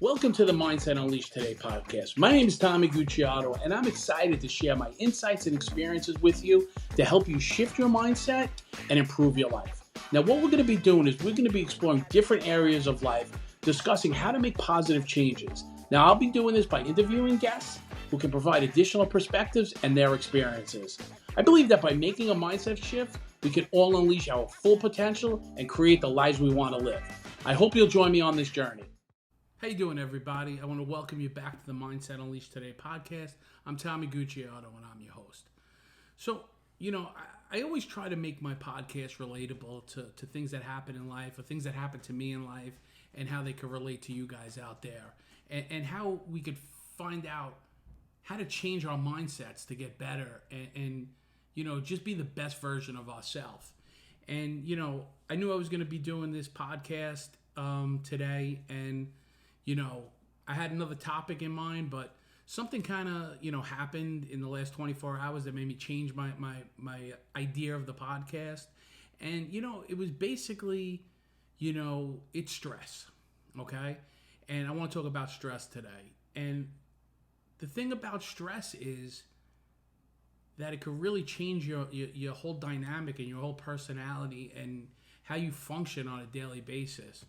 Welcome to the Mindset Unleashed Today podcast. My name is Tommy Gucciardo, and I'm excited to share my insights and experiences with you to help you shift your mindset and improve your life. Now, what we're going to be doing is we're going to be exploring different areas of life, discussing how to make positive changes. Now, I'll be doing this by interviewing guests who can provide additional perspectives and their experiences. I believe that by making a mindset shift, we can all unleash our full potential and create the lives we want to live. I hope you'll join me on this journey. How you doing, everybody? I want to welcome you back to the Mindset Unleashed Today podcast. I'm Tommy Gucciardo, and I'm your host. So, I always try to make my podcast relatable to things that happen in life or things that happen to me in life and how they could relate to you guys out there and how we could find out how to change our mindsets to get better and just be the best version of ourselves. And, I knew I was going to be doing this podcast today, and I had another topic in mind, but something kind of, happened in the last 24 hours that made me change my idea of the podcast. And, it was basically, it's stress, okay? And I want to talk about stress today. And the thing about stress is that it could really change your whole dynamic and your whole personality and how you function on a daily basis.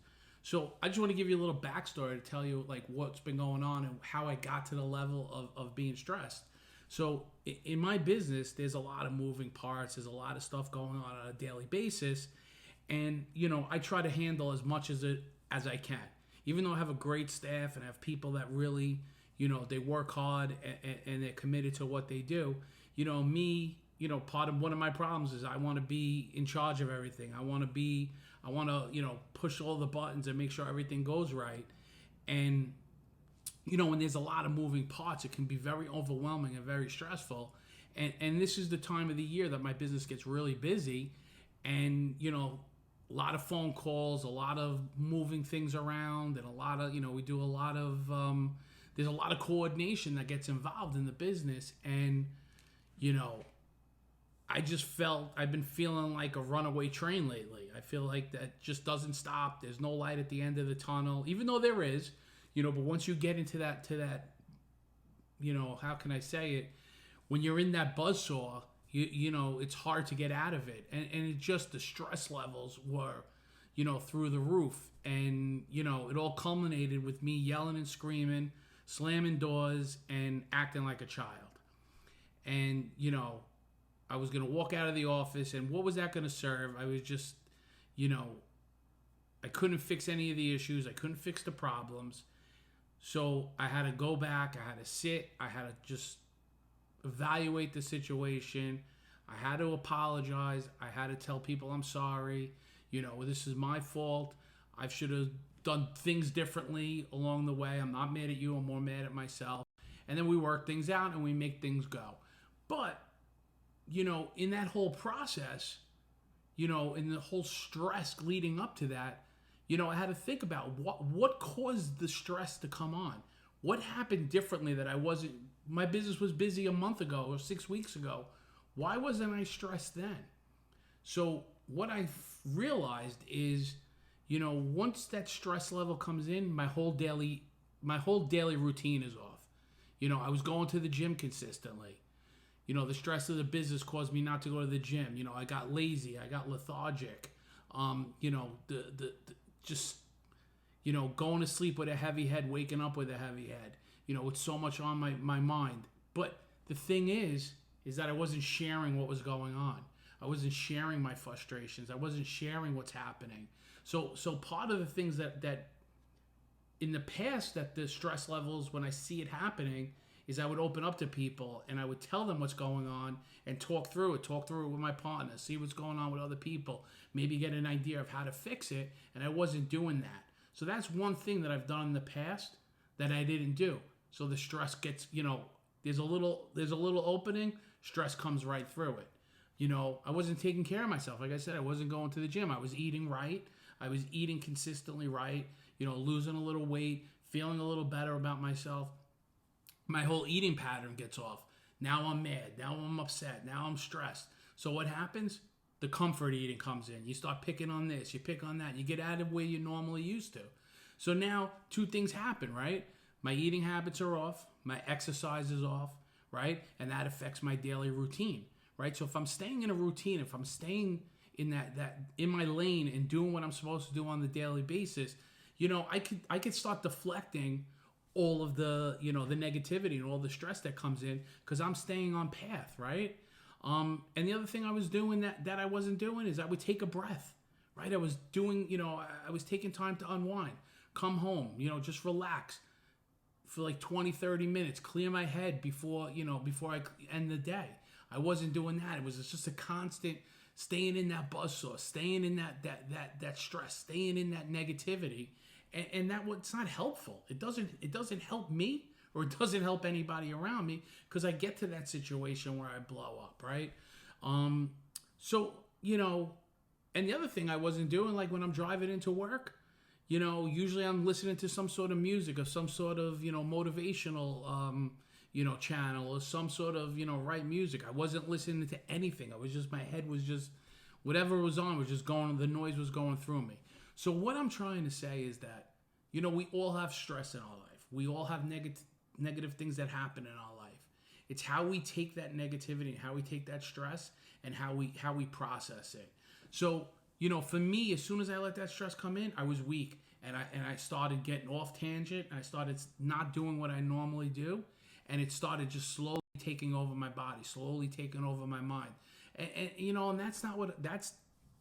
So I just want to give you a little backstory to tell you what's been going on and how I got to the level of being stressed. So in my business, there's a lot of moving parts. There's a lot of stuff going on a daily basis. And, I try to handle as much as I can. Even though I have a great staff and I have people that really, they work hard and they're committed to what they do. Part of one of my problems is I want to be in charge of everything. I want to push all the buttons and make sure everything goes right. And, when there's a lot of moving parts, it can be very overwhelming and very stressful. And this is the time of the year that my business gets really busy. And, a lot of phone calls, a lot of moving things around, and a lot of, we do a lot of, there's a lot of coordination that gets involved in the business. And, I've been feeling like a runaway train lately. I feel like that just doesn't stop. There's no light at the end of the tunnel, even though there is, but once you get into that, how can I say it? When you're in that buzzsaw, it's hard to get out of it. And it just, the stress levels were, through the roof. And, it all culminated with me yelling and screaming, slamming doors, and acting like a child. And, I was going to walk out of the office, and what was that going to serve? I was just, I couldn't fix any of the issues. I couldn't fix the problems. So I had to go back. I had to sit. I had to just evaluate the situation. I had to apologize. I had to tell people I'm sorry. This is my fault. I should have done things differently along the way. I'm not mad at you. I'm more mad at myself. And then we work things out and we make things go. But in that whole process, in the whole stress leading up to that, I had to think about what caused the stress to come on. What happened differently that my business was busy a month ago or 6 weeks ago. Why wasn't I stressed then? So what I realized is, once that stress level comes in, my whole daily routine is off. I was going to the gym consistently. The stress of the business caused me not to go to the gym. I got lazy. I got lethargic. Going to sleep with a heavy head, waking up with a heavy head. It's so much on my mind. But the thing is that I wasn't sharing what was going on. I wasn't sharing my frustrations. I wasn't sharing what's happening. So part of the things that in the past that the stress levels, when I see it happening, is I would open up to people and I would tell them what's going on and talk through it with my partner, see what's going on with other people, maybe get an idea of how to fix it, and I wasn't doing that. So that's one thing that I've done in the past that I didn't do. So the stress gets, there's a little opening, stress comes right through it. I wasn't taking care of myself. Like I said, I wasn't going to the gym. I was eating right. I was eating consistently right, losing a little weight, feeling a little better about myself. My whole eating pattern gets off. Now I'm mad. Now I'm upset. Now I'm stressed. So what happens? The comfort eating comes in. You start picking on this. You pick on that. You get out of where you're normally used to. So now two things happen, right? My eating habits are off, my exercise is off, right? And that affects my daily routine, right? So if I'm staying in a routine, if I'm staying in that in my lane and doing what I'm supposed to do on the daily basis, I could start deflecting all of the the negativity and all the stress that comes in because I'm staying on path, right? And the other thing I was doing that I wasn't doing is I would take a breath, right? I was doing, I was taking time to unwind, come home, just relax for like 20-30 minutes, clear my head before I end the day. I wasn't doing that. It was just a constant staying in that buzzsaw, staying in that stress, staying in that negativity, and it's not helpful. It doesn't help me, or it doesn't help anybody around me, because I get to that situation where I blow up, right? So and the other thing I wasn't doing, like when I'm driving into work, usually I'm listening to some sort of music or some sort of motivational channel or some sort of right music. I wasn't listening to anything. My head was just, whatever was on was just going, the noise was going through me. So what I'm trying to say is that we all have stress in our life. We all have negative things that happen in our life. It's how we take that negativity and how we take that stress and how we process it. So for me, as soon as I let that stress come in, I was weak, and I started getting off tangent, and I started not doing what I normally do, and it started just slowly taking over my body, slowly taking over my mind, and that's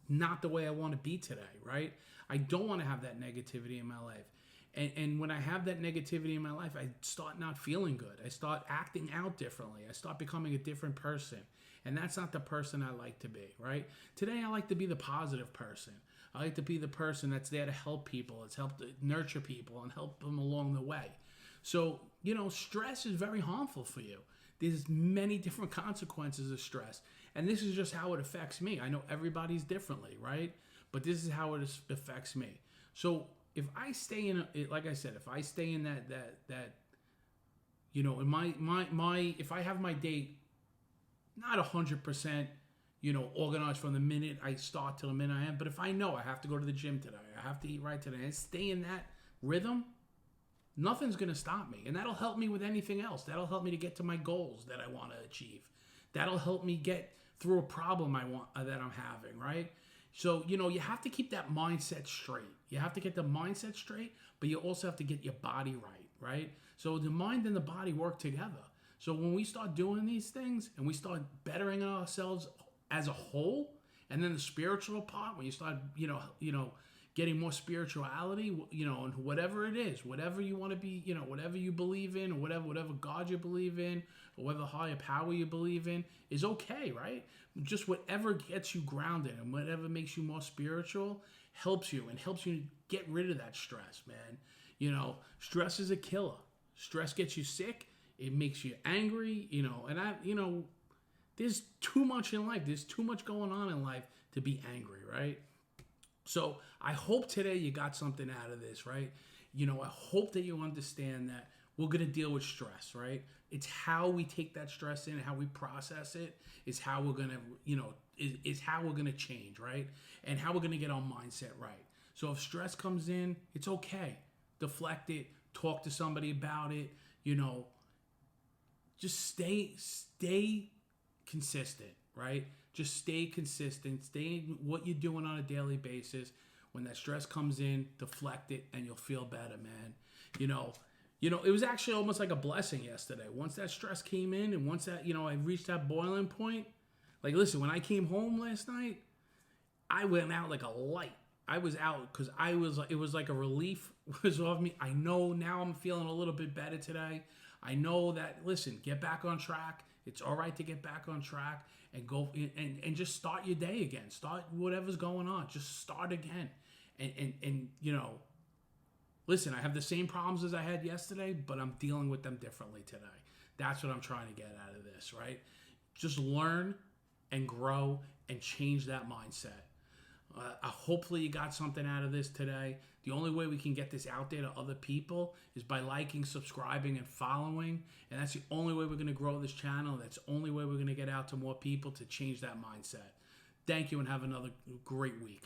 not the way I want to be today, right? I don't want to have that negativity in my life. And when I have that negativity in my life, I start not feeling good. I start acting out differently. I start becoming a different person. And that's not the person I like to be, right? Today, I like to be the positive person. I like to be the person that's there to help people. It's help to nurture people and help them along the way. So, stress is very harmful for you. There's many different consequences of stress. And this is just how it affects me. I know everybody's differently, right? But this is how it affects me. So if I stay in, like I said, if I stay in that in my if I have my day not 100%, organized from the minute I start till the minute I end, but if I know I have to go to the gym today, I have to eat right today, and stay in that rhythm, nothing's going to stop me. And that'll help me with anything else. That'll help me to get to my goals that I want to achieve. That'll help me get through a problem that I'm having, right? So, you have to keep that mindset straight. You have to get the mindset straight, but you also have to get your body right? So the mind and the body work together. So when we start doing these things and we start bettering ourselves as a whole, and then the spiritual part, when you start, getting more spirituality, and whatever it is, whatever you want to be, whatever you believe in, or whatever God you believe in, or whatever higher power you believe in, is okay, right? Just whatever gets you grounded and whatever makes you more spiritual helps you get rid of that stress, man. Stress is a killer. Stress gets you sick. It makes you angry, and there's too much in life. There's too much going on in life to be angry, right? So I hope today you got something out of this, right? I hope that you understand that we're going to deal with stress, right? It's how we take that stress in and how we process it is how we're going to, is how we're going to change, right? And how we're going to get our mindset right. So if stress comes in, it's okay. Deflect it. Talk to somebody about it. Just stay consistent, right? Just stay consistent. Stay in what you're doing on a daily basis. When that stress comes in, deflect it, and you'll feel better, man. It was actually almost like a blessing yesterday. Once that stress came in, and once that, I reached that boiling point. Like, listen, when I came home last night, I went out like a light. I was out because it was like a relief was off me. I know now I'm feeling a little bit better today. I know that, listen, get back on track. It's all right to get back on track and go and just start your day again. Start whatever's going on. Just start again. And listen, I have the same problems as I had yesterday, but I'm dealing with them differently today. That's what I'm trying to get out of this, right? Just learn and grow and change that mindset. Hopefully you got something out of this today. The only way we can get this out there to other people is by liking, subscribing, and following. And that's the only way we're going to grow this channel. That's the only way we're going to get out to more people to change that mindset. Thank you, and have another great week.